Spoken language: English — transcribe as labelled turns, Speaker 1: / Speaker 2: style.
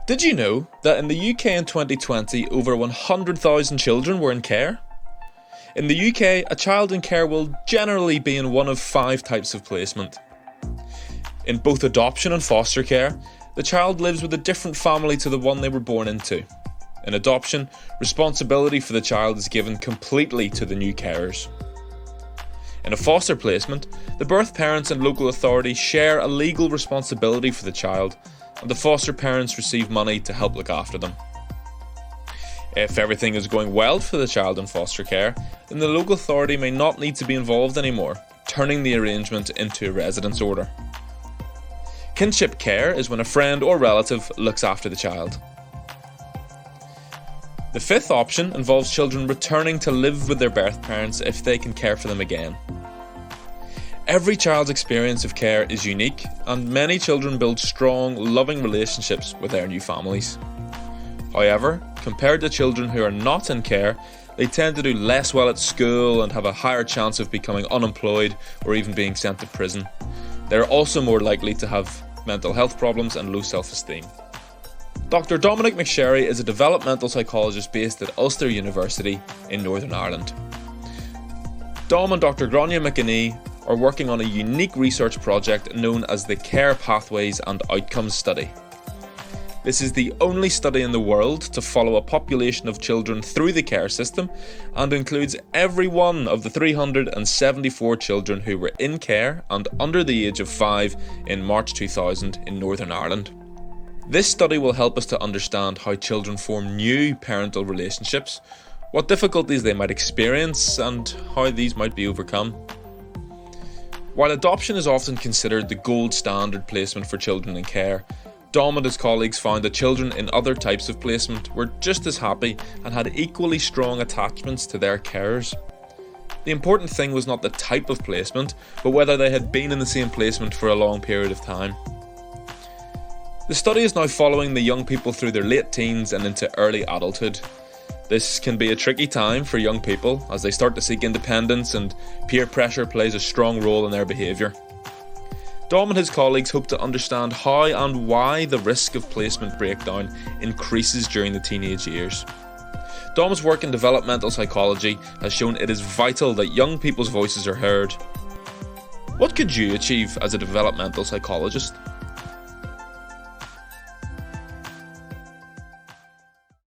Speaker 1: Did you know that in the UK in 2020, over 100,000 children were in care? In the UK, a child in care will generally be in one of 5 types of placement. In both adoption and foster care, the child lives with a different family to the one they were born into. In adoption, responsibility for the child is given completely to the new carers. In a foster placement, the birth parents and local authorities share a legal responsibility for the child, and the foster parents receive money to help look after them. If everything is going well for the child in foster care, then the local authority may not need to be involved anymore, turning the arrangement into a residence order. Kinship care is when a friend or relative looks after the child. The 5th option involves children returning to live with their birth parents if they can care for them again. Every child's experience of care is unique, and many children build strong, loving relationships with their new families. However, compared to children who are not in care, they tend to do less well at school and have a higher chance of becoming unemployed or even being sent to prison. They are also more likely to have mental health problems and low self-esteem. Dr Dominic McSherry is a developmental psychologist based at Ulster University in Northern Ireland. Dom and Dr Grania McInee are working on a unique research project known as the Care Pathways and Outcomes Study. This is the only study in the world to follow a population of children through the care system and includes every one of the 374 children who were in care and under the age of 5 in March 2000 in Northern Ireland. This study will help us to understand how children form new parental relationships, what difficulties they might experience, and how these might be overcome. While adoption is often considered the gold standard placement for children in care, Dom and his colleagues found that children in other types of placement were just as happy and had equally strong attachments to their carers. The important thing was not the type of placement, but whether they had been in the same placement for a long period of time. The study is now following the young people through their late teens and into early adulthood. This can be a tricky time for young people as they start to seek independence, and peer pressure plays a strong role in their behaviour. Dom and his colleagues hope to understand how and why the risk of placement breakdown increases during the teenage years. Dom's work in developmental psychology has shown it is vital that young people's voices are heard. What could you achieve as a developmental psychologist?